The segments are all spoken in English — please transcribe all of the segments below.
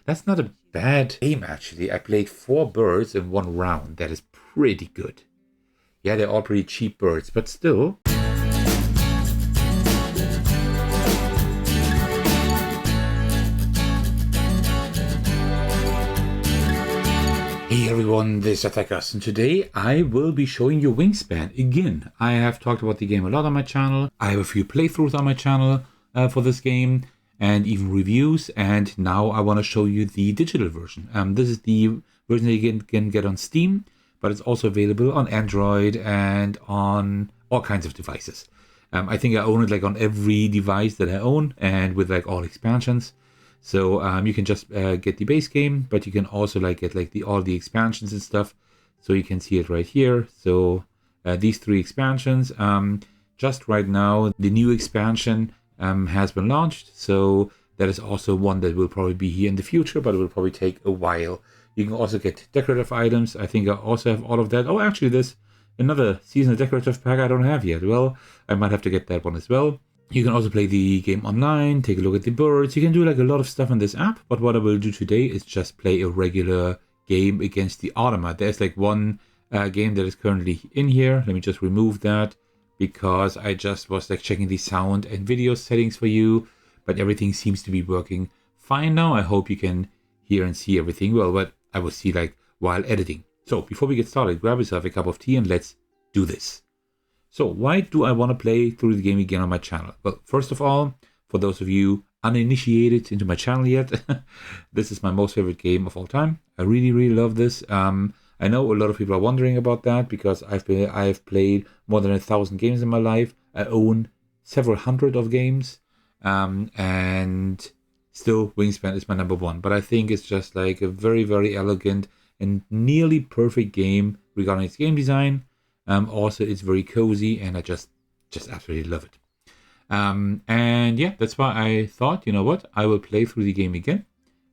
That's not a bad game, actually. I played 4 birds in 1 round. That is pretty good. Yeah, they're all pretty cheap birds, but still. Hey everyone, this is Thecos, and today I will be showing you Wingspan again. I have talked about the game a lot on my channel. I have a few playthroughs on my channel for this game, and even reviews, and now I want to show you the digital version. This is the version that you can get on Steam, but it's also available on Android and on all kinds of devices. I think I own it like on every device that I own, and with like all expansions. So you can just get the base game, but you can also like get like all the expansions and stuff. So you can see it right here. So these 3 expansions. Just right now, the new expansion has been launched. So that is also one that will probably be here in the future, but it will probably take a while. You can also get decorative items. I think I also have all of that. Oh, actually, there's another seasonal decorative pack I don't have yet. Well, I might have to get that one as well. You can also play the game online, take a look at the birds. You can do like a lot of stuff on this app, but what I will do today is just play a regular game against the Automa. There's like one game that is currently in here. Let me just remove that because I just was like checking the sound and video settings for you, but everything seems to be working fine now. I hope you can hear and see everything well, but I will see like while editing. So before we get started, grab yourself a cup of tea and let's do this. So why do I want to play through the game again on my channel? Well, first of all, for those of you uninitiated into my channel yet, this is my most favorite game of all time. I really, really love this. I know a lot of people are wondering about that because I've played more than 1,000 games in my life. I own several hundred of games, and still Wingspan is my number 1. But I think it's just like a very, very elegant and nearly perfect game regarding its game design. Also, it's very cozy, and I just absolutely love it. And yeah, that's why I thought, you know what, I will play through the game again,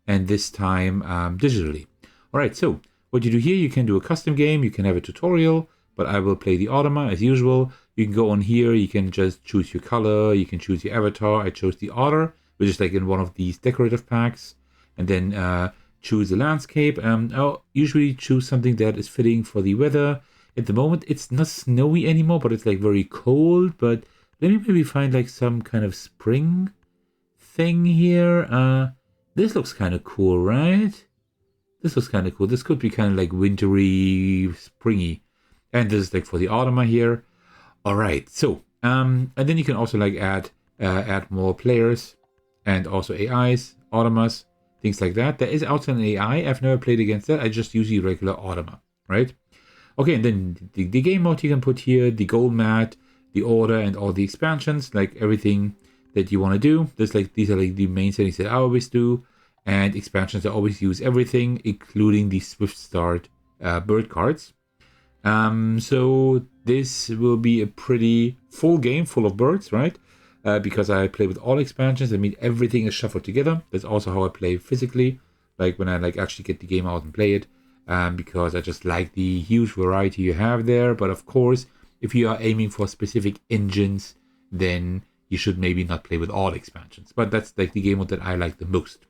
and this time digitally. All right, so what you do here, you can do a custom game, you can have a tutorial, but I will play the Automa as usual. You can go on here, you can just choose your color, you can choose your avatar. I chose the otter, which is like in one of these decorative packs, and then choose the landscape. I'll usually choose something that is fitting for the weather. At the moment, it's not snowy anymore, but it's like very cold. But let me maybe find like some kind of spring thing here. This looks kind of cool, right? This looks kind of cool. This could be kind of like wintry, springy. And this is like for the Automa here. All right. So, and then you can also like add more players and also AIs, Automas, things like that. There is also an AI. I've never played against that. I just use the regular Automa, right? Okay, and then the game mode you can put here, the goal mat, the order, and all the expansions, like everything that you want to do. These are like the main settings that I always do, and expansions I always use everything, including the Swift Start bird cards. So this will be a pretty full game, full of birds, right? Because I play with all expansions. I mean, everything is shuffled together. That's also how I play physically, like when I like actually get the game out and play it. Because I just like the huge variety you have there. But of course, if you are aiming for specific engines, then you should maybe not play with all expansions. But that's like the game mode that I like the most.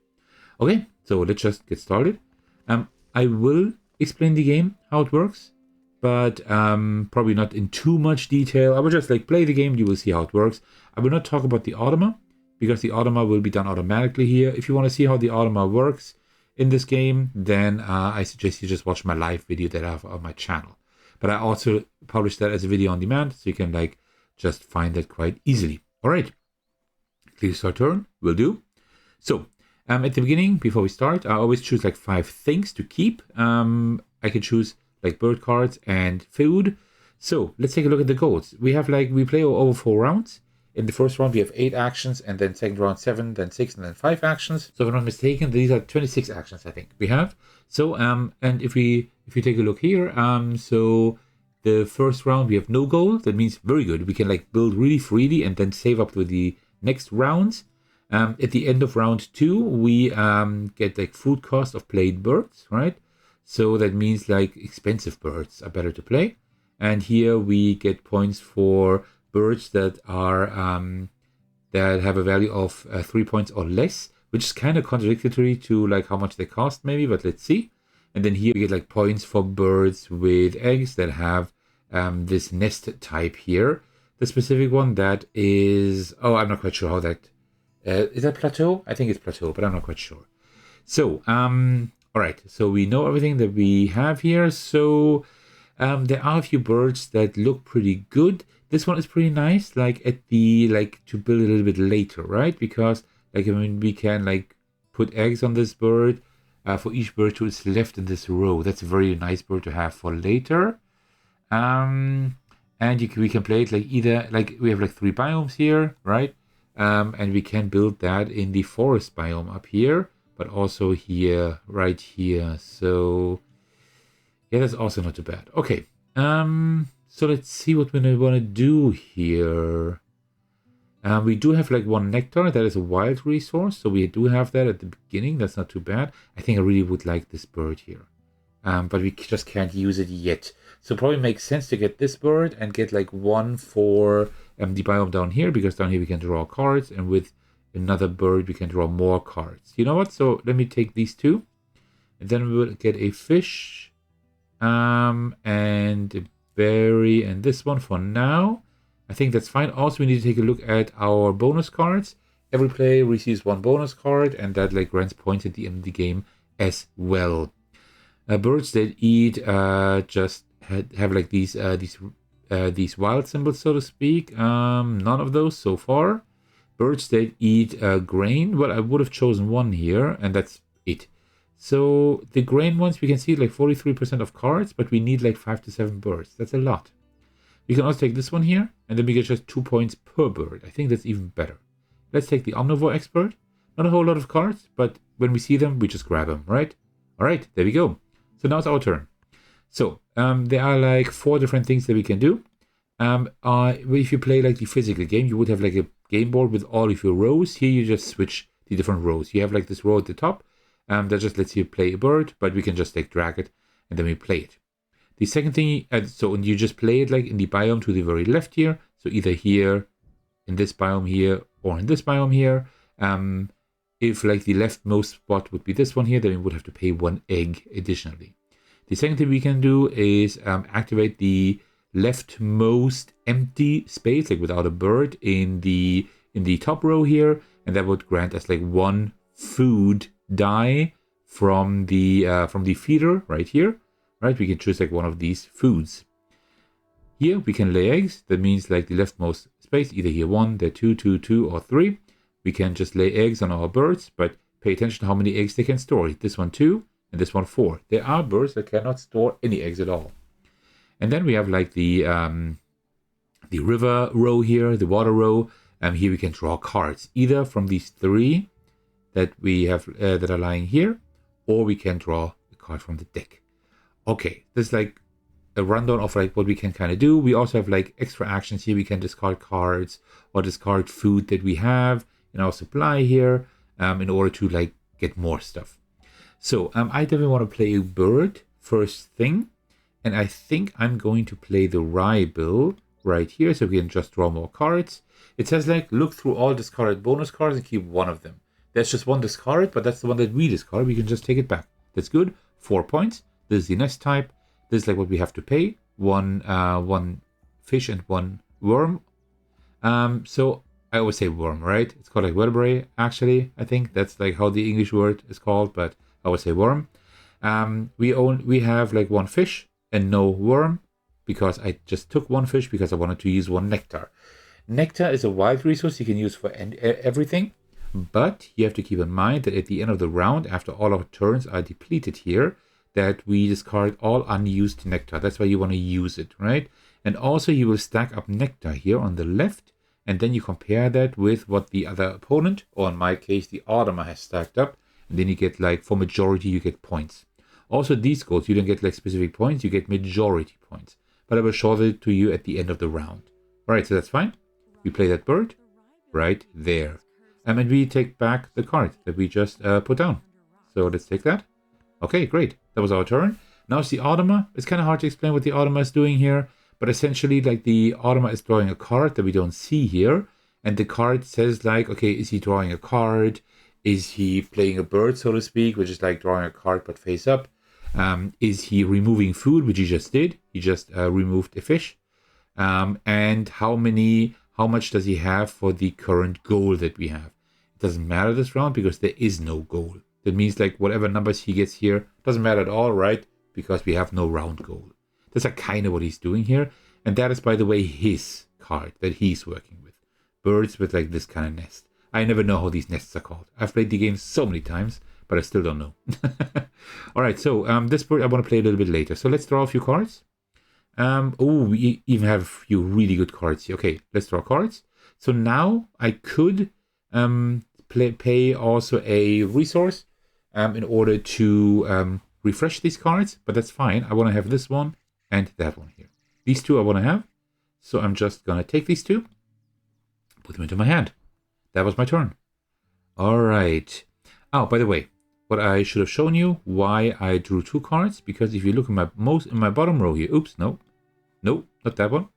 Okay, so let's just get started. I will explain the game, how it works, but probably not in too much detail. I will just like play the game, you will see how it works. I will not talk about the Automa, because the Automa will be done automatically here. If you want to see how the Automa works in this game, then I suggest you just watch my live video that I have on my channel. But I also publish that as a video on demand, so you can like just find that quite easily. All right, click start turn, will do. So at the beginning, before we start, I always choose like 5 things to keep. I can choose like bird cards and food. So let's take a look at the goals. We play over 4 rounds. In the first round, we have 8 actions, and then second round 7, then 6, and then 5 actions. So if I'm not mistaken, these are 26 actions, I think we have. So and if we take a look here, so the first round we have no goal. That means very good. We can like build really freely and then save up to the next rounds. At the end of round 2, we get like food cost of played birds, right? So that means like expensive birds are better to play. And here we get points for birds that are that have a value of 3 points or less, which is kind of contradictory to like how much they cost maybe, but let's see. And then here you get like points for birds with eggs that have this nest type here. The specific one that is, oh, I'm not quite sure how that, is that plateau? I think it's plateau, but I'm not quite sure. So, all right, so we know everything that we have here. So there are a few birds that look pretty good. This one is pretty nice, like at the, like to build a little bit later, right? Because like, I mean, we can like put eggs on this bird for each bird to its left in this row. That's a very nice bird to have for later. And we can play it like either, like we have like 3 biomes here, right? And we can build that in the forest biome up here, but also here, right here. So yeah, that's also not too bad. Okay. So let's see what we want to do here. We do have like 1 nectar. That is a wild resource. So we do have that at the beginning. That's not too bad. I think I really would like this bird here. But we just can't use it yet. So probably makes sense to get this bird and get like 1 for the biome down here, because down here we can draw cards, and with another bird we can draw more cards. You know what? So let me take these 2, and then we will get a fish, and a berry, and this one for now. I think that's fine. Also, we need to take a look at our bonus cards. Every player receives 1 bonus card, and that like grants points at the end of the game as well. Birds that eat just have like these wild symbols, so to speak. None of those so far. Birds that eat grain. Well, I would have chosen 1 here, and that's it. So the grain ones, we can see like 43% of cards, but we need like 5 to 7 birds. That's a lot. We can also take this one here, and then we get just 2 points per bird. I think that's even better. Let's take the Omnivore Expert. Not a whole lot of cards, but when we see them, we just grab them, right? All right, there we go. So now it's our turn. So there are like 4 different things that we can do. If you play like the physical game, you would have like a game board with all of your rows. Here you just switch the different rows. You have like this row at the top that just lets you play a bird, but we can just like drag it and then we play it. The second thing, and you just play it like in the biome to the very left here. So either here, in this biome here, or in this biome here. If like the leftmost spot would be this one here, then we would have to pay 1 egg additionally. The second thing we can do is activate the leftmost empty space, like without a bird, in the top row here, and that would grant us like 1 food die from the feeder right here. Right, we can choose like one of these foods. Here we can lay eggs. That means like the leftmost space, either here 1, there 2, 2, 2, or 3. We can just lay eggs on our birds, but pay attention to how many eggs they can store. This one 2, and this one 4. There are birds that cannot store any eggs at all. And then we have like the river row here, the water row. Here we can draw cards, either from these 3 that we have that are lying here, or we can draw a card from the deck. Okay, this is like a rundown of like what we can kind of do. We also have like extra actions here. We can discard cards or discard food that we have in our supply here in order to like get more stuff. So I definitely want to play a bird first thing, and I think I'm going to play the rye bill right here, so we can just draw more cards. It says like look through all discarded bonus cards and keep 1 of them. There's just 1 discard, but that's the one that we discard. We can just take it back. That's good. 4 points. This is the nest type. This is like what we have to pay. 1 fish and 1 worm. So I always say worm, right? It's called like vertebrae, actually. I think that's like how the English word is called, but I always say worm. We have like 1 fish and no worm, because I just took 1 fish because I wanted to use 1 nectar. Nectar is a wild resource you can use for everything, but you have to keep in mind that at the end of the round, after all our turns are depleted here, that we discard all unused nectar. That's why you want to use it, right? And also you will stack up nectar here on the left, and then you compare that with what the other opponent, or in my case the Automa, has stacked up, and then you get like, for majority you get points. Also these goals, you don't get like specific points, you get majority points, but I will show it to you at the end of the round. All right, so that's fine. We play that bird right there, and we take back the card that we just put down. So let's take that. Okay, great. That was our turn. Now it's the Automa. It's kind of hard to explain what the Automa is doing here, but essentially like the Automa is drawing a card that we don't see here, and the card says like, okay, is he drawing a card? Is he playing a bird, so to speak, which is like drawing a card but face up? Is he removing food, which he just did? He just removed a fish. And how much does he have for the current goal that we have? It doesn't matter this round because there is no goal. That means like whatever numbers he gets here doesn't matter at all, right? Because we have no round goal. That's like kind of what he's doing here. And that is, by the way, his card that he's working with. Birds with like this kind of nest. I never know how these nests are called. I've played the game so many times, but I still don't know. All right, so this bird I want to play a little bit later. So let's draw a few cards. We even have a few really good cards here. Okay, let's draw cards. So now I could pay also a resource in order to refresh these cards, but that's fine. I want to have this one and that one here. These two I want to have. So I'm just going to take these two, put them into my hand. That was my turn. All right. Oh, by the way, what I should have shown you why I drew two cards, because if you look in my bottom row here, oops, no, not that one.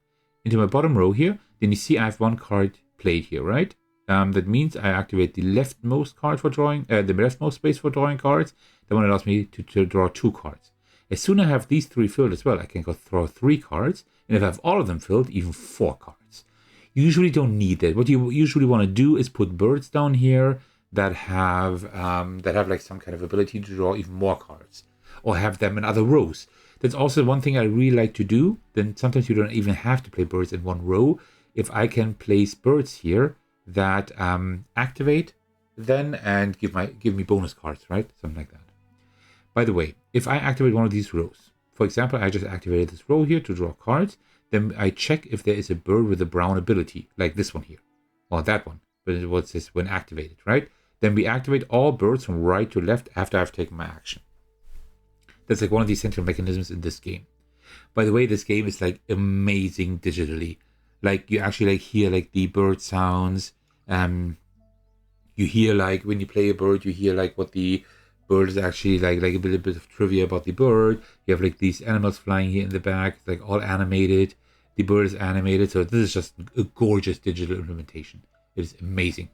Into my bottom row here, then you see I have one card played here, right? That means I activate the leftmost card for drawing, the leftmost space for drawing cards. That one allows me to draw two cards. As soon as I have these three filled as well, I can go draw three cards, and if I have all of them filled, even four cards. You usually don't need that. What you usually want to do is put birds down here that have like some kind of ability to draw even more cards, or have them in other rows. That's also one thing I really like to do. Then sometimes you don't even have to play birds in one row. If I can place birds here that activate then and give me bonus cards, right? Something like that. By the way, if I activate one of these rows, for example, I just activated this row here to draw cards, then I check if there is a bird with a brown ability, like this one here, or that one, but it was this when activated, right? Then we activate all birds from right to left after I've taken my action. That's like one of the essential mechanisms in this game. By the way, this game is like amazing digitally. Like you actually like hear like the bird sounds. You hear like when you play a bird, you hear like what the bird is actually like a little bit of trivia about the bird. You have like these animals flying here in the back, it's like all animated. The bird is animated, so this is just a gorgeous digital implementation. It is amazing.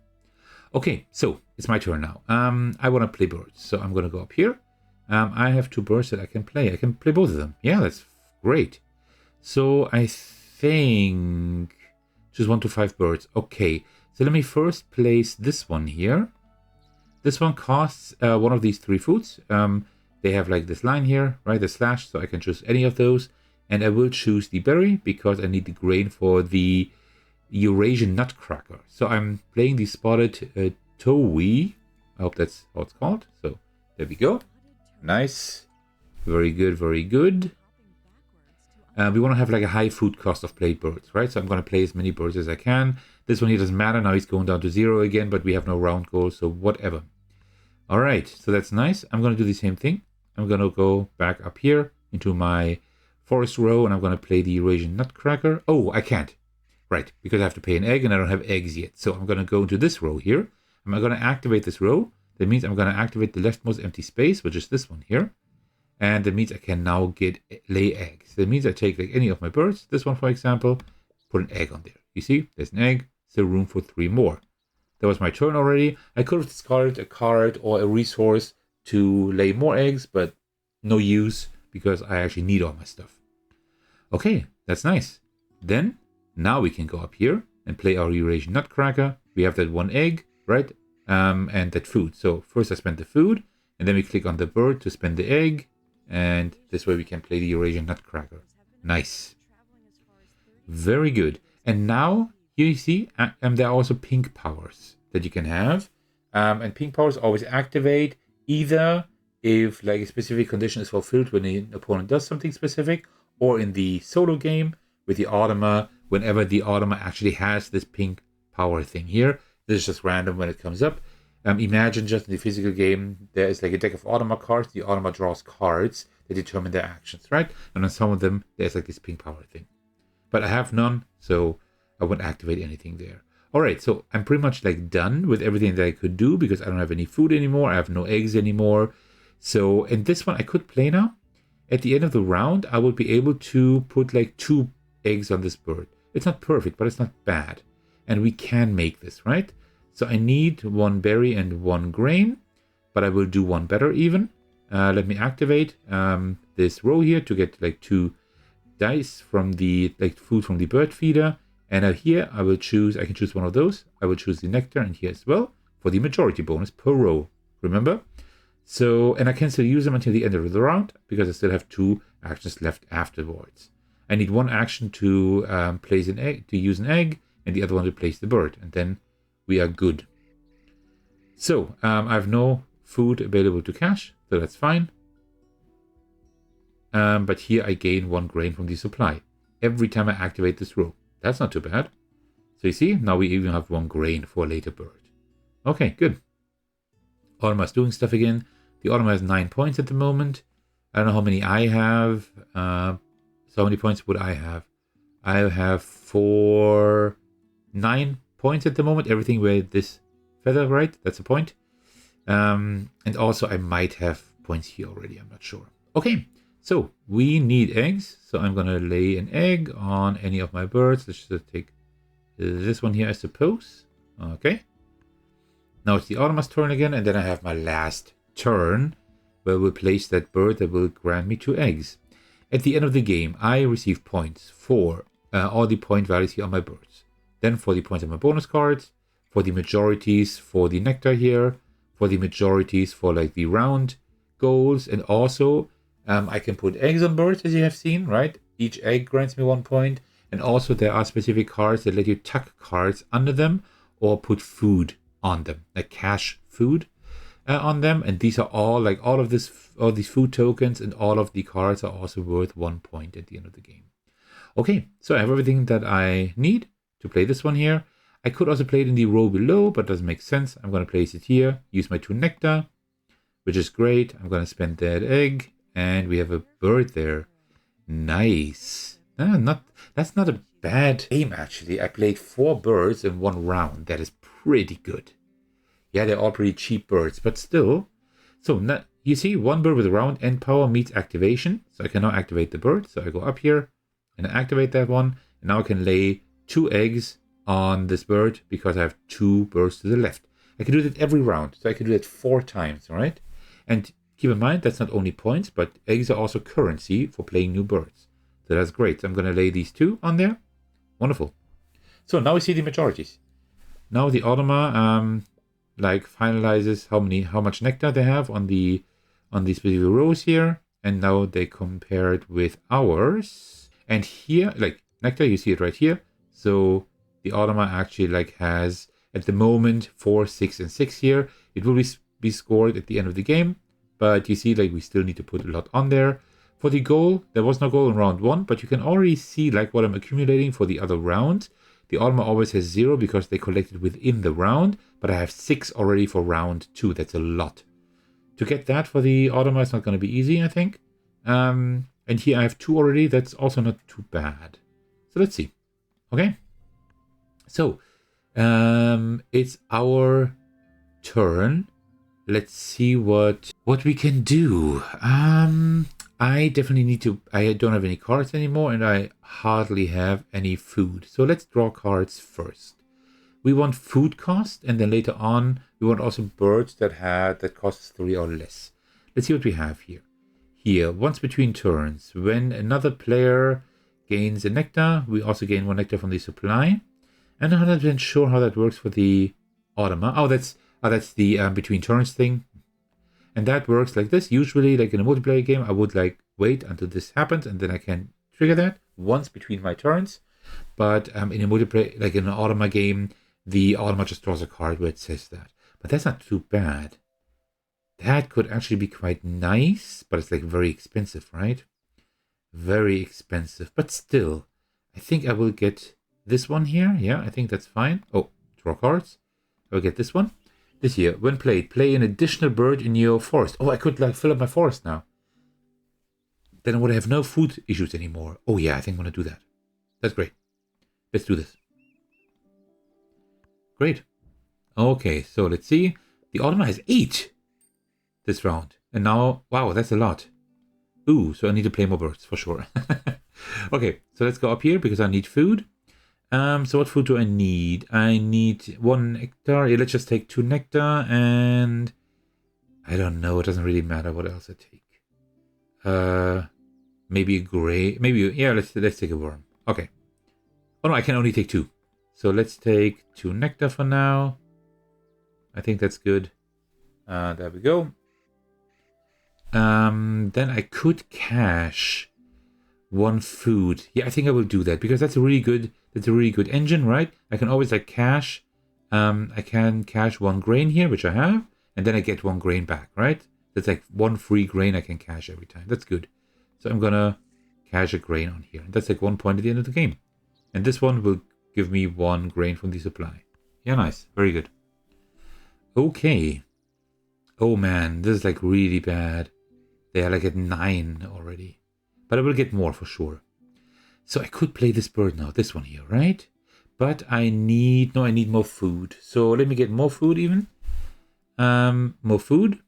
Okay, so it's my turn now. I want to play birds, so I'm gonna go up here. I have two birds that I can play. I can play both of them. Yeah, that's great. So I think choose 1 to 5 birds. Okay, so let me first place this one here. This one costs one of these 3 foods. They have like this line here, right? The slash, so I can choose any of those. And I will choose the berry because I need the grain for the Eurasian nutcracker. So I'm playing the spotted towee. I hope that's how it's called. So there we go. Nice. Very good, very good. We want to have like a high food cost of played birds, right? So I'm going to play as many birds as I can. This one here doesn't matter. Now he's going down to 0 again, but we have no round goal, so whatever. All right, so that's nice. I'm going to do the same thing. I'm going to go back up here into my forest row, and I'm going to play the Eurasian nutcracker. Oh, I can't. Right, because I have to pay an egg, and I don't have eggs yet. So I'm going to go into this row here. I'm going to activate this row. That means I'm going to activate the leftmost empty space, which is this one here. And that means I can now lay eggs. That means I take like any of my birds, this one for example, put an egg on there. You see, there's an egg, still room for 3 more. That was my turn already. I could have discarded a card or a resource to lay more eggs, but no use because I actually need all my stuff. Okay, that's nice. Then, now we can go up here and play our Eurasian nutcracker. We have that 1 egg, right? And that food. So first I spend the food, and then we click on the bird to spend the egg. And this way we can play the Eurasian nutcracker. Nice. Very good. And now, here you see, there are also pink powers that you can have. And pink powers always activate either if like a specific condition is fulfilled when the opponent does something specific, or in the solo game with the Automa, whenever the Automa actually has this pink power thing here. This is just random when it comes up. Imagine just in the physical game, there is like a deck of Automa cards. The Automa draws cards that determine their actions, right? And on some of them, there's like this pink power thing. But I have none, so I won't activate anything there. All right, so I'm pretty much like done with everything that I could do because I don't have any food anymore. I have no eggs anymore. So in this one, I could play now. At the end of the round, I will be able to put like 2 eggs on this bird. It's not perfect, but it's not bad. And we can make this, right? So I need 1 berry and 1 grain, but I will do one better even. Let me activate this row here to get like 2 dice from the food from the bird feeder. And here I will choose, I can choose one of those. I will choose the nectar and here as well for the majority bonus per row. Remember? So, and I can still use them until the end of the round because I still have 2 actions left afterwards. I need 1 action to place an egg, to use an egg, and the other one to place the bird, and then we are good. So, I have no food available to cache, so that's fine. But here I gain 1 grain from the supply every time I activate this row. That's not too bad. So you see, now we even have 1 grain for a later bird. Okay, good. Automa is doing stuff again. The Automa has 9 points at the moment. I don't know how many I have. So how many points would I have? I have 9 points at the moment. Everything with this feather, right? That's a point. And also I might have points here already. I'm not sure. Okay, so we need eggs. So I'm going to lay an egg on any of my birds. Let's just take this one here, I suppose. Okay. Now it's the Automa's turn again. And then I have my last turn where we'll place that bird that will grant me 2 eggs. At the end of the game, I receive points for all the point values here on my birds. Then for the points on my bonus cards, for the majorities for the nectar here, for the majorities for like the round goals, and also I can put eggs on birds, as you have seen, right? Each egg grants me 1 point, and also there are specific cards that let you tuck cards under them or put food on them, like cash food on them, and these are all like all these food tokens, and all of the cards are also worth 1 point at the end of the game. Okay, so I have everything that I need to play this one here. I could also play it in the row below, but it doesn't make sense. I'm going to place it here, use my 2 nectar, which is great. I'm going to spend that egg, and we have a bird there. Nice. That's not a bad game, actually. I played 4 birds in 1 round. That is pretty good. Yeah, they're all pretty cheap birds, but still. So now, you see, 1 bird with round end power meets activation. So I can now activate the bird. So I go up here and activate that one. And now I can lay 2 eggs on this bird because I have 2 birds to the left. I can do that every round. So I can do that 4 times, all right? And keep in mind, that's not only points, but eggs are also currency for playing new birds. So that's great. So I'm going to lay these 2 on there. Wonderful. So now we see the majorities. Now the Automa finalizes how much nectar they have on these specific rows here, and now they compare it with ours. And here, like nectar, you see it right here. So the Automa actually has at the moment 4, 6, and 6 here. It will be scored at the end of the game, but you see we still need to put a lot on there. For the goal, there was no goal in round 1, but you can already see what I'm accumulating for the other rounds. The Automa always has 0 because they collected within the round, but I have 6 already for round 2. That's a lot. To get that for the Automa is not going to be easy, I think. And here I have 2 already. That's also not too bad. So let's see. Okay. So it's our turn. Let's see what we can do. I definitely need to. I don't have any cards anymore, and I hardly have any food. So let's draw cards first. We want food cost, and then later on we want also birds that costs 3 or less. Let's see what we have here. Here, once between turns, when another player gains a nectar, we also gain 1 nectar from the supply. I'm not 100% sure how that works for the Automa. Oh, that's the between turns thing. And that works like this. Usually, like in a multiplayer game, I would wait until this happens, and then I can trigger that once between my turns. But in a multiplayer, like in an Automa game, the Automa just draws a card where it says that. But that's not too bad. That could actually be quite nice, but it's very expensive, right? Very expensive. But still, I think I will get this one here. Yeah, I think that's fine. Oh, draw cards. I will get this one. This here, when played, play an additional bird in your forest. Oh, I could fill up my forest now. Then I would have no food issues anymore. Oh yeah, I think I'm going to do that. That's great. Let's do this. Great. Okay, so let's see. The Automa has 8 this round. And now, wow, that's a lot. Ooh, so I need to play more birds for sure. Okay, so let's go up here because I need food. So what food do I need? I need 1 nectar. Yeah, let's just take 2 nectar, and I don't know. It doesn't really matter what else I take. Maybe a gray. Maybe, yeah, let's take a worm. Okay. Oh no, I can only take 2. So let's take 2 nectar for now. I think that's good. There we go. Then I could cache 1 food. Yeah, I think I will do that because that's a really good engine, right? I can always like cache. I can cache 1 grain here, which I have, and then I get 1 grain back, right? That's like 1 free grain I can cache every time. That's good. So I'm gonna cache a grain on here. That's like 1 point at the end of the game. And this one will give me 1 grain from the supply. Yeah, nice. Very good. Okay. Oh man, this is like really bad. They are like at 9 already. But I will get more for sure. So I could play this bird now, this one here, right? But I need more food. So let me get more food even. More food.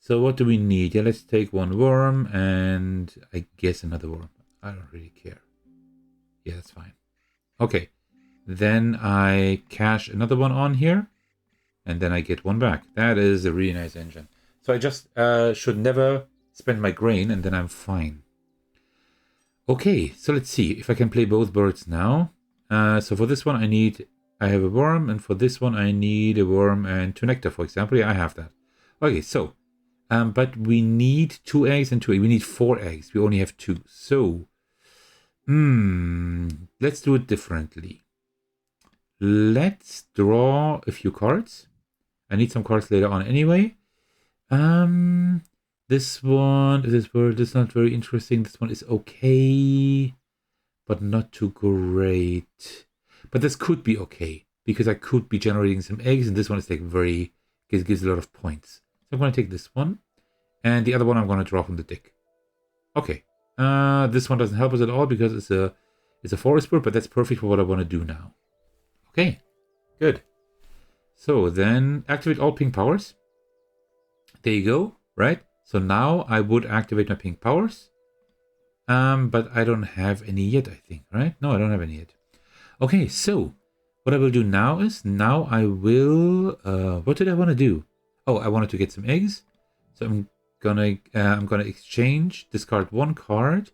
So what do we need? Yeah, let's take 1 worm and I guess another worm. I don't really care. Yeah, that's fine. Okay. Then I cache another one on here. And then I get 1 back. That is a really nice engine. So I just should never spend my grain and then I'm fine. Okay, so let's see if I can play both birds now. So for this one I have a worm, and for this one I need a worm and 2 nectar, for example. Yeah, I have that. Okay, so, but we need 2 eggs and 2 eggs. We need 4 eggs. We only have 2. So, let's do it differently. Let's draw a few cards. I need some cards later on anyway. This bird is not very interesting. This one is okay, but not too great. But this could be okay, because I could be generating some eggs, and this one is like gives a lot of points. So I'm going to take this one, and the other one I'm going to draw from the deck. Okay. This one doesn't help us at all because it's a forest bird, but that's perfect for what I want to do now. Okay, good. So then activate all pink powers. There you go, right? So now I would activate my pink powers. But I don't have any yet, I think, right? No, I don't have any yet. Okay, so what I will do now is, I will, what did I want to do? Oh, I wanted to get some eggs. So I'm gonna exchange, discard 1 card.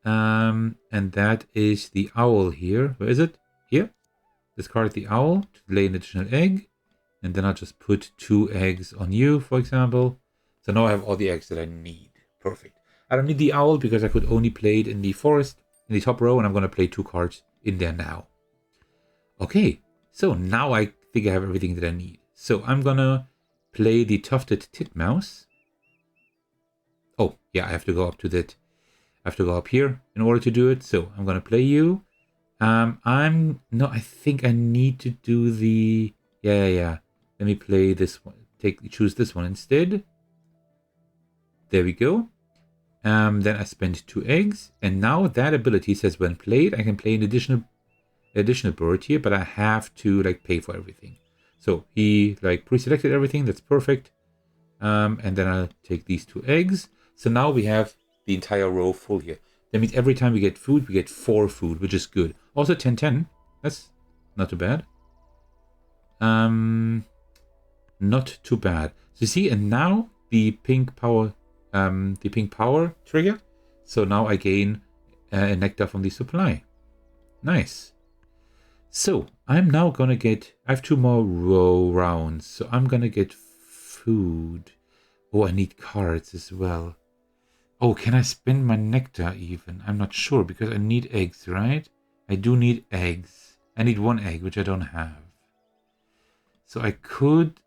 And that is the owl here. Where is it? Here. Discard the owl to lay an additional egg. And then I'll just put 2 eggs on you, for example. So now I have all the eggs that I need. Perfect. I don't need the owl because I could only play it in the forest, in the top row, and I'm going to play 2 cards in there now. Okay, so now I think I have everything that I need. So I'm going to play the tufted titmouse. Oh, yeah, I have to go up to that. I have to go up here in order to do it. So I'm going to play you. I think I need to do the... Yeah. Let me play this one. Choose this one instead. There we go. Then I spend 2 eggs, and now that ability says when played, I can play an additional bird here, but I have to like pay for everything. So he like pre-selected everything. That's perfect. And then I'll take these 2 eggs. So now we have the entire row full here. That means every time we get food, we get 4 food, which is good. Also 10-10. That's not too bad. Not too bad. So you see, and now the pink power trigger. So now I gain a nectar from the supply. Nice. So I'm now gonna get, I have 2 more rounds. So I'm gonna get food. Oh, I need cards as well. Oh, can I spend my nectar even? I'm not sure because I need eggs, right? I do need eggs. I need 1 egg, which I don't have. So I could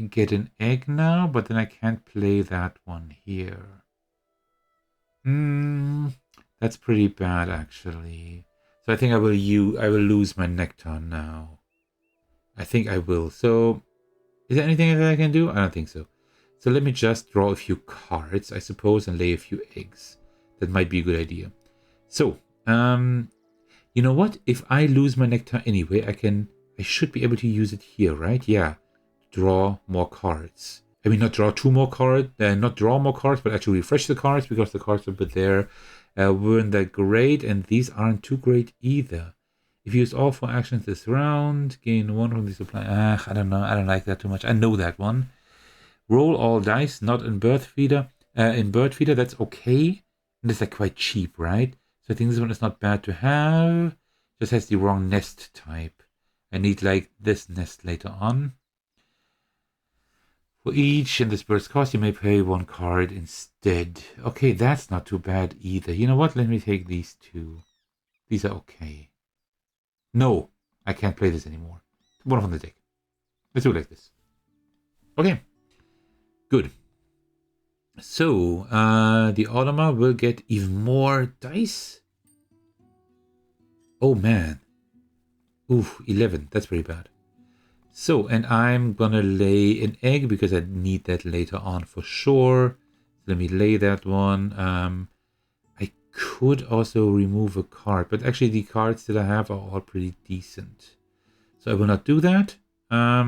get an egg now, but then I can't play that one here. That's pretty bad actually. So I think I will lose my nectar now. I think I will. So is there anything that I can do? I don't think so. So let me just draw a few cards, I suppose, and lay a few eggs. That might be a good idea. So, you know what? If I lose my nectar anyway, I should be able to use it here, right? Yeah. Draw more cards. I mean, not draw 2 more cards, not draw more cards, but actually refresh the cards because the cards up there weren't that great, and these aren't too great either. If you use all 4 actions this round, gain 1 from the supply. I don't know. I don't like that too much. I know that one. Roll all dice, not in bird feeder. In bird feeder, that's okay. And it's like quite cheap, right? So I think this one is not bad to have. Just has the wrong nest type. I need like this nest later on. For each in this bird's cost, you may pay 1 card instead. Okay, that's not too bad either. You know what? Let me take these 2. These are okay. No, I can't play this anymore. One from the deck. Let's do it like this. Okay, good. So, the Automa will get even more dice. Oh man. Oof, 11. That's pretty bad. So, and I'm gonna lay an egg because I need that later on for sure. Let me lay that one. I could also remove a card, but actually the cards that I have are all pretty decent. So I will not do that. Let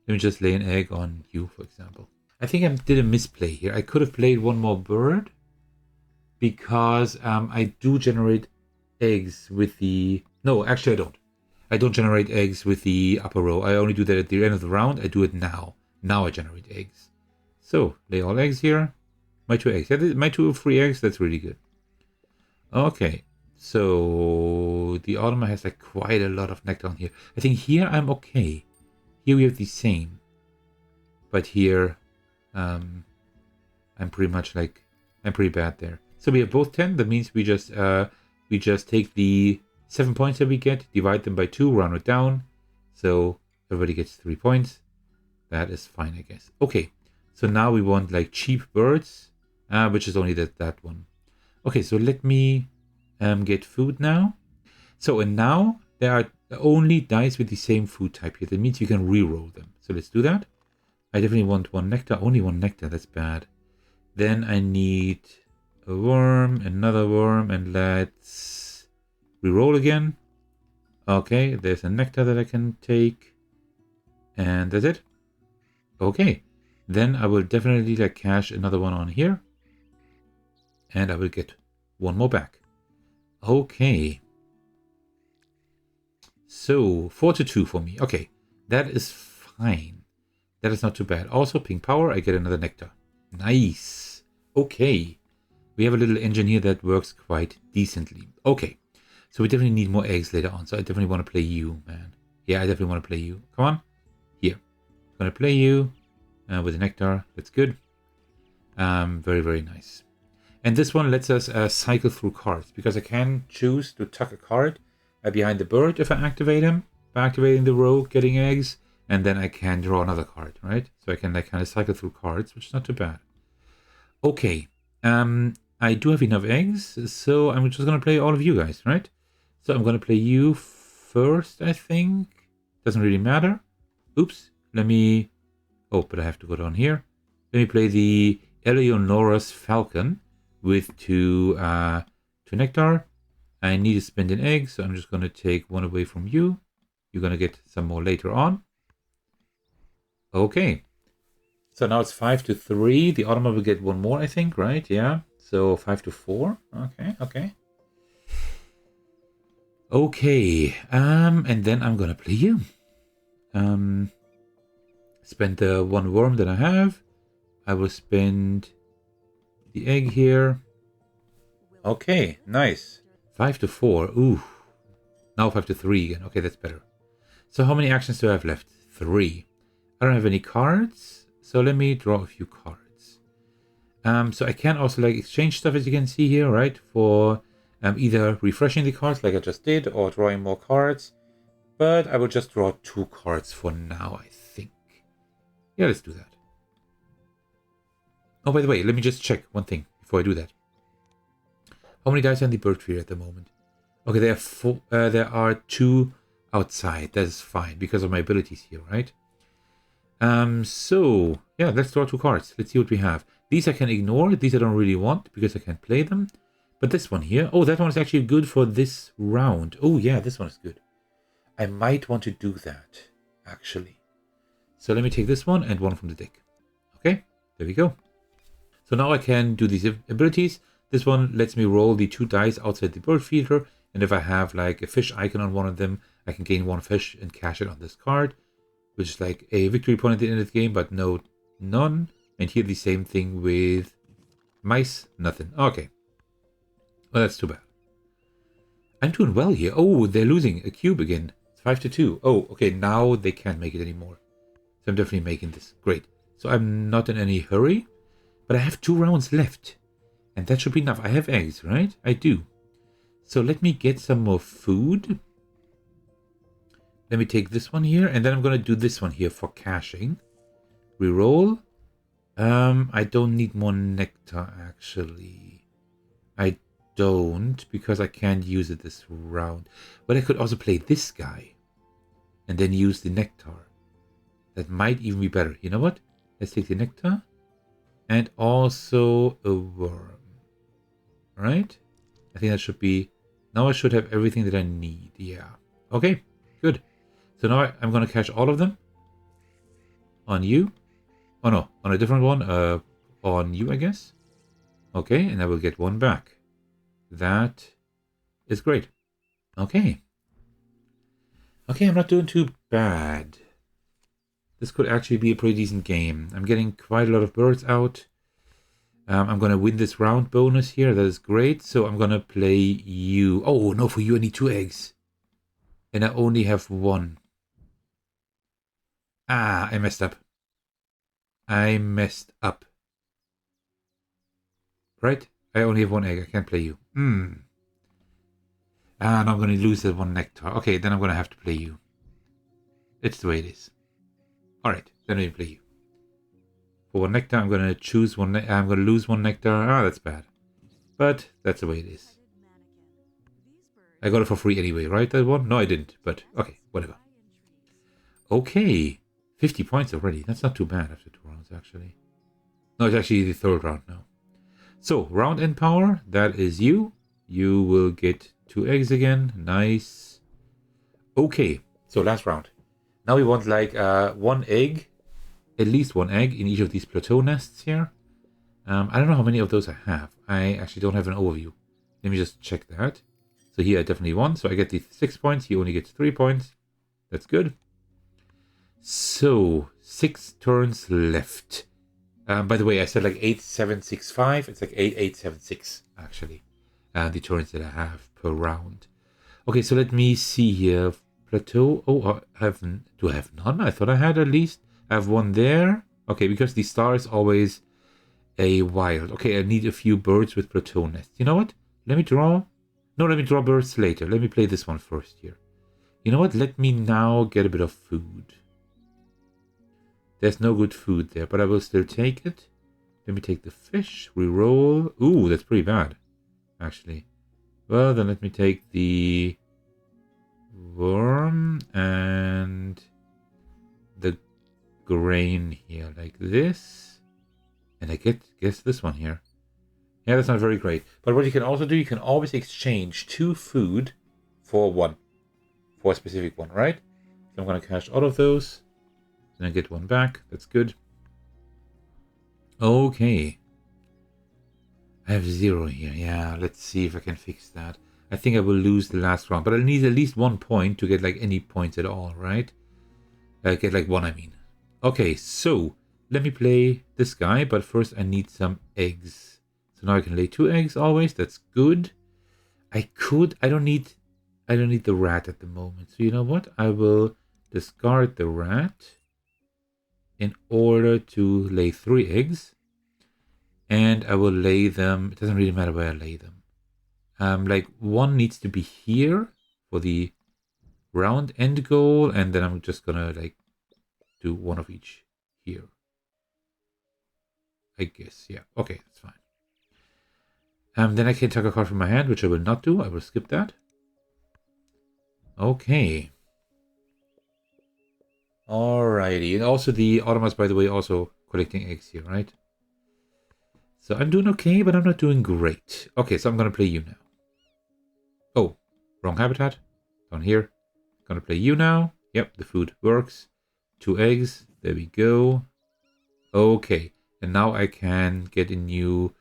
me just lay an egg on you, for example. I think I did a misplay here. I could have played one more bird because I do generate eggs with the... No, actually I don't. I don't generate eggs with the upper row. I only do that at the end of the round. I do it now. Now I generate eggs. So, lay all eggs here. My 2 eggs. Yeah, my 2 free eggs, that's really good. Okay, so the Automa has like quite a lot of nectar on here. I think here I'm okay. Here we have the same. But here, I'm pretty much like, I'm pretty bad there. So we have both 10. That means we just take the 7 points that we get, divide them by 2, round it down. So everybody gets 3 points. That is fine, I guess. Okay, so now we want like cheap birds, which is only that one. Okay, so let me get food now. So, and now there are only dice with the same food type here. That means you can re-roll them. So let's do that. I definitely want 1 nectar. Only 1 nectar, that's bad. Then I need a worm, another worm, and let's re-roll again. Okay, there's a nectar that I can take. And that's it. Okay, then I will definitely like cash another one on here. And I will get 1 more back. Okay. So, 4-2 for me. Okay, that is fine. That is not too bad. Also, pink power, I get another nectar. Nice. Okay. We have a little engine here that works quite decently. Okay. So we definitely need more eggs later on. So I definitely want to play you, man. Yeah, I definitely want to play you. Come on. Here. I'm going to play you with the nectar. That's good. Very, very nice. And this one lets us cycle through cards, because I can choose to tuck a card behind the bird if I activate him, by activating the row, getting eggs, and then I can draw another card, right? So I can like kind of cycle through cards, which is not too bad. Okay, I do have enough eggs, so I'm just going to play all of you guys, right? So I'm going to play you first, I think. Doesn't really matter. Oops, let me... Oh, but I have to go down here. Let me play the Eleonora's Falcon with 2 nectar. I need to spend an egg, so I'm just going to take 1 away from you. You're going to get some more later on. Okay. So now it's 5-3. The Automa will get 1 more, I think, right? Yeah. So 5-4. Okay, okay. Okay. And then I'm going to play you. Spend the 1 worm that I have. I will spend the egg here. Okay, nice. 5-4. Ooh. Now 5-3 again. Okay, that's better. So how many actions do I have left? 3. I don't have any cards, so let me draw a few cards. So I can also like exchange stuff, as you can see here, right? For either refreshing the cards like I just did, or drawing more cards. But I will just draw 2 cards for now, I think. Yeah, let's do that. Oh, by the way, let me just check one thing before I do that. How many dice are in the bird tree at the moment? Okay, there are 4. There are 2 outside. That is fine because of my abilities here, right? So yeah, let's draw 2 cards. Let's see what we have. These I can ignore. These I don't really want because I can't play them. But this one here, oh, that one is actually good for this round. Oh yeah, this one is good. I might want to do that actually. So let me take this one and 1 from the deck. Okay, there we go. So now I can do these abilities. This one lets me roll the 2 dice outside the bird feeder, And if I have like a fish icon on one of them, I can gain 1 fish and cash it on this card, which is like a victory point at the end of the game, but no, none. And here the same thing with mice, nothing. Okay. Well, that's too bad. I'm doing well here. Oh, they're losing a cube again. It's 5-2. Oh, okay, now they can't make it anymore. So I'm definitely making this. Great. So I'm not in any hurry, but I have 2 rounds left. And that should be enough. I have eggs, right? I do. So let me get some more food. Let me take this one here, and then I'm going to do this one here for caching. Reroll. I don't need more nectar, actually. I don't, because I can't use it this round. But I could also play this guy and then use the nectar. That might even be better. You know what? Let's take the nectar and also a worm. Right? I think that should be... Now I should have everything that I need. Yeah. Okay, good. So now I'm going to catch all of them on you. Oh no, on a different one. On you, I guess. Okay, and I will get 1 back. That is great. Okay. Okay, I'm not doing too bad. This could actually be a pretty decent game. I'm getting quite a lot of birds out. I'm going to win this round bonus here. That is great. So I'm going to play you. Oh, no, for you I need 2 eggs. And I only have 1. Ah, I messed up. I messed up. Right? I only have 1 egg. I can't play you. And I'm going to lose that 1 nectar. Okay, then I'm going to have to play you. It's the way it is. Alright, then I play you. For 1 nectar, I'm going to choose 1. I'm going to lose 1 nectar. Ah, that's bad. But that's the way it is. I got it for free anyway, right? That one? No, I didn't. But okay, whatever. Okay. 50 points already. That's not too bad after 2 rounds, actually. No, it's actually the 3rd round now. So, round end power. That is you. You will get 2 eggs again. Nice. Okay. So, last round. Now we want like 1 egg. At least 1 egg in each of these plateau nests here. I don't know how many of those I have. I actually don't have an overview. Let me just check that. So here I definitely won. So I get the 6 points. He only gets 3 points. That's good. So 6 turns left. By the way, I said like 8-7-6-5. It's like 8-8-7-6 actually. The turns that I have per round. Okay, so let me see here. Plateau. Oh, do I have none? I thought I had at least. I have 1 there. Okay, because the star is always a wild. Okay, I need a few birds with plateau nests. You know what? Let me draw. No, let me draw birds later. Let me play this one first here. You know what? Let me now get a bit of food. There's no good food there, but I will still take it. Let me take the fish. Reroll. Ooh, that's pretty bad, actually. Well, then let me take the worm and the grain here, like this. And I guess this one here. Yeah, that's not very great. But what you can also do, you can always exchange 2 food for 1. For a specific one, right? So I'm going to cash all of those. Then I get 1 back. That's good. Okay. I have 0 here. Yeah, let's see if I can fix that. I think I will lose the last round. But I'll need at least 1 point to get like any points at all, right? Get like 1, I mean. Okay, so let me play this guy. But first I need some eggs. So now I can lay 2 eggs always. That's good. I don't need the rat at the moment. So you know what? I will discard the rat in order to lay 3 eggs. And I will lay them. It doesn't really matter where I lay them. Like 1 needs to be here for the round end goal. And then I'm just gonna like do 1 of each here. I guess, yeah. Okay, that's fine. Then I can take a card from my hand, which I will not do. I will skip that. Okay. Alrighty. And also the automas, by the way, also collecting eggs here, right? So I'm doing okay, but I'm not doing great. Okay, so I'm going to play you now. Oh, wrong habitat. Down here. Going to play you now. Yep, the food works. 2 eggs. There we go. Okay. And now I can get a new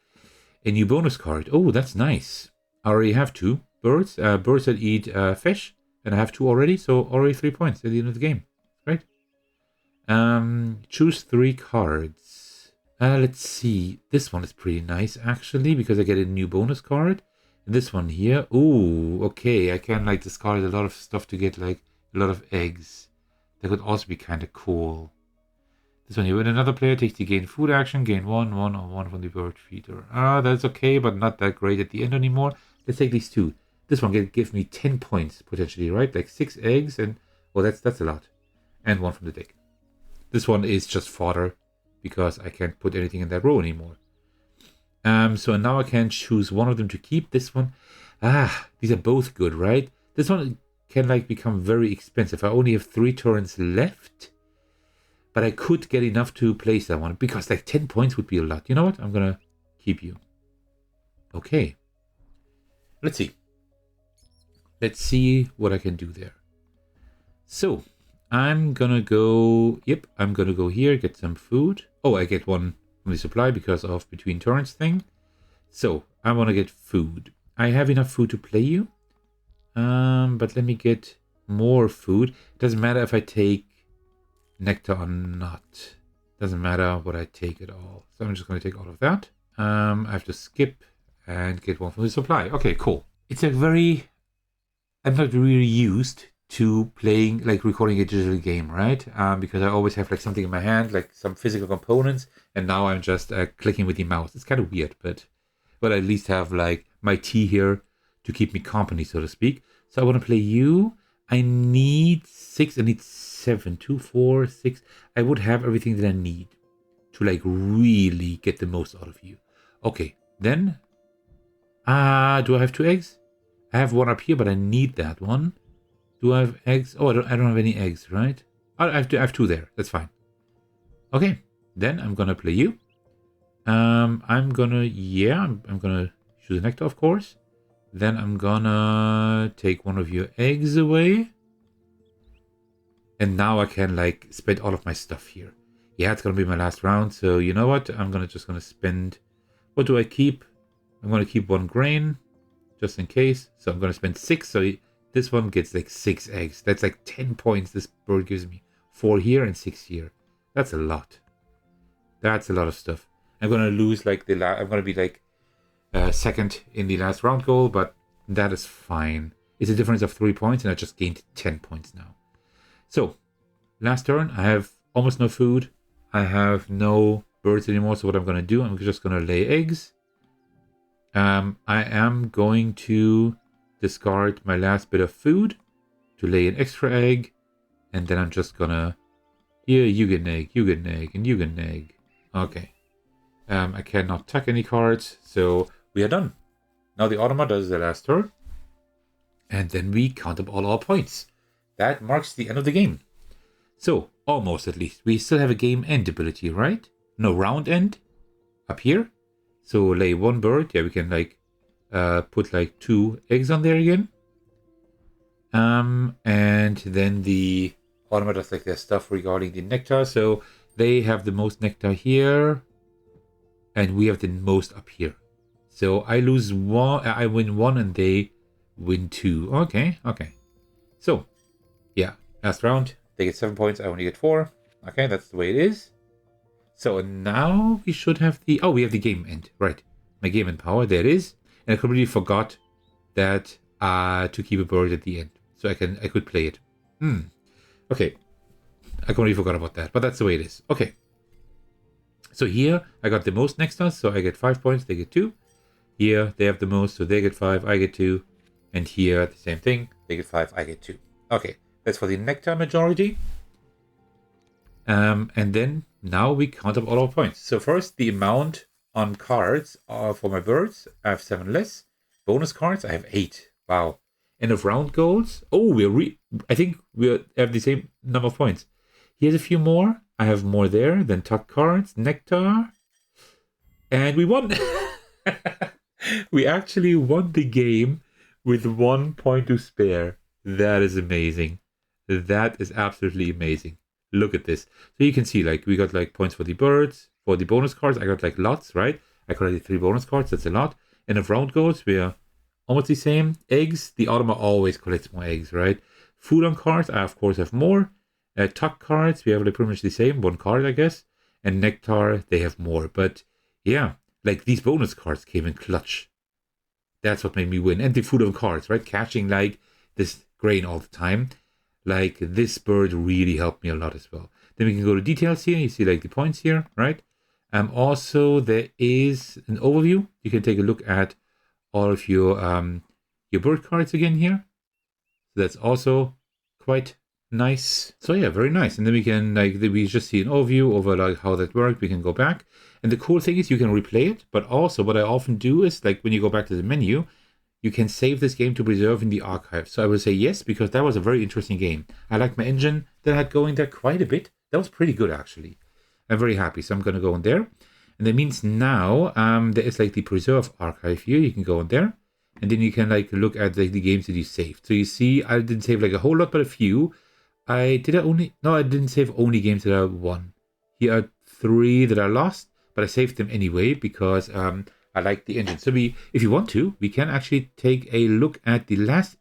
bonus card. Oh, that's nice. I already have 2, birds. Birds that eat fish. And I have 2 already, so already 3 points at the end of the game. Great. Choose 3 cards. Let's see. This one is pretty nice, actually, because I get a new bonus card. And this one here. Ooh, okay. I can, like, discard a lot of stuff to get, like, a lot of eggs. That could also be kind of cool. This one here. When another player takes the gain food action, gain 1 on 1 from the bird feeder. That's okay, but not that great at the end anymore. Let's take these 2. This one can give me 10 points, potentially, right? Like 6 eggs and... well, that's a lot. And 1 from the deck. This one is just fodder, because I can't put anything in that row anymore. So now I can choose one of them to keep. This one... these are both good, right? This one can, like, become very expensive. I only have 3 turns left. But I could get enough to place that one, because, like, 10 points would be a lot. You know what? I'm gonna keep you. Okay. Let's see. Let's see what I can do there. So, I'm gonna go... yep, I'm gonna go here, get some food. Oh, I get 1 from the supply because of between turns thing. So, I want to get food. I have enough food to play you. But let me get more food. It doesn't matter if I take nectar or not. Doesn't matter what I take at all. So I'm just going to take all of that. I have to skip and get 1 from the supply. Okay, cool. It's a very... I'm not really used to playing, like, recording a digital game, right? Because I always have, like, something in my hand, like some physical components, and now I'm just clicking with the mouse. It's kind of weird, but I at least have, like, my tea here to keep me company, so to speak. So I want to play you. I need 6. I need 7. 2, 4, 6. I would have everything that I need to, like, really get the most out of you. Okay, then... do I have 2 eggs? I have 1 up here, but I need that one. Do I have eggs? Oh, I don't have any eggs, right? I have 2 there. That's fine. Okay, then I'm gonna play you. I'm gonna choose a nectar, of course. Then I'm gonna take 1 of your eggs away. And now I can, like, spend all of my stuff here. Yeah, it's gonna be my last round. So you know what? I'm just gonna spend... what do I keep? I'm gonna keep 1 grain. Just in case. So I'm going to spend 6. So this one gets like 6 eggs. That's like 10 points this bird gives me. 4 here and 6 here. That's a lot. That's a lot of stuff. I'm going to lose like I'm going to be like second in the last round goal. But that is fine. It's a difference of 3 points. And I just gained 10 points now. So last turn. I have almost no food. I have no birds anymore. So what I'm going to do, I'm just going to lay eggs. I am going to discard my last bit of food to lay an extra egg. And then I'm just gonna... here, you get an egg, you get an egg, and you get an egg. Okay. I cannot tuck any cards, so we are done. Now the automa does the last turn. And then we count up all our points. That marks the end of the game. So, almost at least. We still have a game end ability, right? No, round end. Up here. So lay 1 bird. Yeah, we can like put like 2 eggs on there again. And then the automa does like their stuff regarding the nectar. So they have the most nectar here. And we have the most up here. So I lose 1, I win 1 and they win 2. Okay. So, yeah, last round. They get 7 points, I only get 4. Okay, that's the way it is. So now we should have the... oh, we have the game end. Right. My game end power. There it is. And I completely forgot that to keep a bird at the end. So I could play it. Okay. I completely forgot about that. But that's the way it is. Okay. So here I got the most next to us. So I get 5 points. They get 2. Here they have the most. So they get 5. I get 2. And here the same thing. They get 5. I get 2. Okay. That's for the nectar majority. And then now we count up all our points. So first, the amount on cards for my birds. I have 7 less. Bonus cards, I have 8. Wow. End of round goals. Oh, I think we have the same number of points. Here's a few more. I have more there than tuck cards. Nectar. And we won. We actually won the game with 1 point to spare. That is amazing. That is absolutely amazing. Look at this. So you can see, like, we got like points for the birds. For the bonus cards, I got like lots, right? I collected 3 bonus cards. That's a lot. And of round goals, we're almost the same. Eggs, the automa always collects more eggs, right? Food on cards, I of course have more. Tuck cards, we have like pretty much the same, 1 card, I guess. And nectar, they have more. But yeah, like these bonus cards came in clutch. That's what made me win. And the food on cards, right? Catching like this grain all the time. Like this bird really helped me a lot as well. Then we can go to details here. You see like the points here, right? Also, there is an overview. You can take a look at all of your bird cards again here. So that's also quite nice. So yeah, very nice. And then we can we just see an overview over like how that worked. We can go back. And the cool thing is you can replay it. But also what I often do is like when you go back to the menu, you can save this game to preserve in the archive. So I will say yes, because that was a very interesting game. I like my engine that I had going there quite a bit. That was pretty good actually. I'm very happy. So I'm going to go in there. And that means now there is like the preserve archive here. You can go in there. And then you can like look at like the games that you saved. So you see, I didn't save like a whole lot, but a few. I didn't save only games that I won. Here are 3 that I lost, but I saved them anyway because I like the engine. So if you want to, we can actually take a look at the last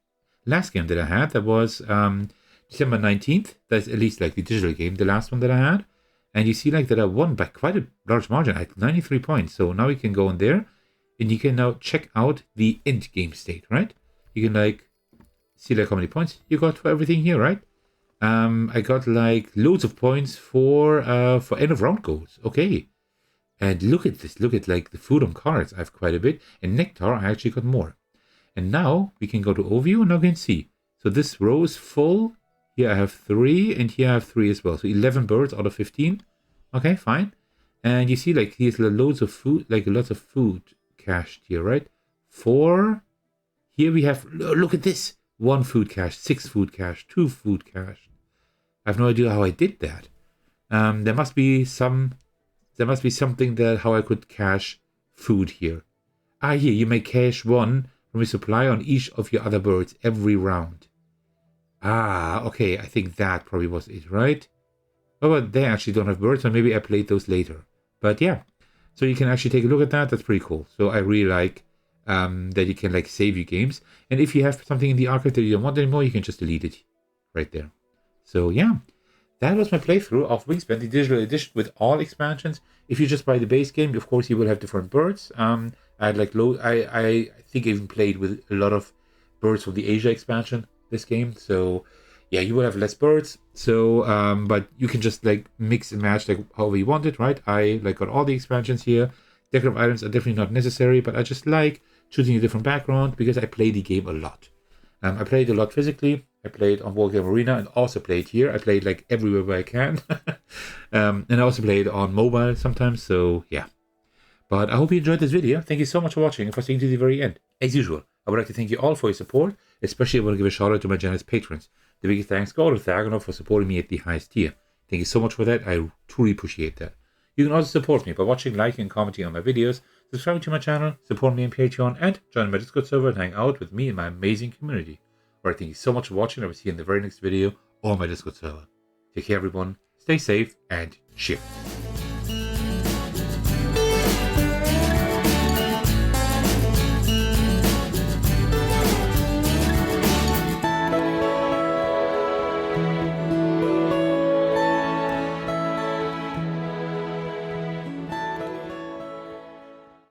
game that I had. That was December 19th. That's at least like the digital game, the last one that I had. And you see like that I won by quite a large margin. I had 93 points. So now we can go in there and you can now check out the end game state, right? You can like see like how many points you got for everything here, right? I got like loads of points for end of round goals. Okay. And look at this. Look at like the food on cards. I have quite a bit. And nectar, I actually got more. And now we can go to overview and now we can see. So this row is full. Here I have 3 and here I have 3 as well. So 11 birds out of 15. Okay, fine. And you see like here's loads of food, like lots of food cached here, right? 4. Here we have, look at this. 1 food cache, 6 food cache, 2 food cache. I have no idea how I did that. There must be something that how I could cache food here. Here you may cache 1 from a supply on each of your other birds every round. Okay, I think that probably was it, right? Oh, but they actually don't have birds, so maybe I played those later. But yeah, so you can actually take a look at that. That's pretty cool. So I really like that you can like save your games. And if you have something in the archive that you don't want anymore, you can just delete it right there. So yeah, that was my playthrough of Wingspan, the digital edition with all expansions. If you just buy the base game, of course, you will have different birds. I had like I think I even played with a lot of birds from the Asia expansion this game. So yeah, you will have less birds. So but you can just like mix and match like however you want it, right? I like got all the expansions here. Decorative items are definitely not necessary, but I just like choosing a different background because I play the game a lot. I played a lot physically. I played on Wargame Arena and also played here. I played like everywhere where I can. And I also played on mobile sometimes. So yeah. But I hope you enjoyed this video. Thank you so much for watching and for staying to the very end. As usual, I would like to thank you all for your support. Especially I want to give a shout out to my generous patrons. The biggest thanks go to Thecos for supporting me at the highest tier. Thank you so much for that. I truly appreciate that. You can also support me by watching, liking, and commenting on my videos, subscribing to my channel, support me on Patreon, and join my Discord server and hang out with me and my amazing community. Alright, thank you so much for watching. I will see you in the very next video or my Discord server. Take care, everyone. Stay safe and cheers.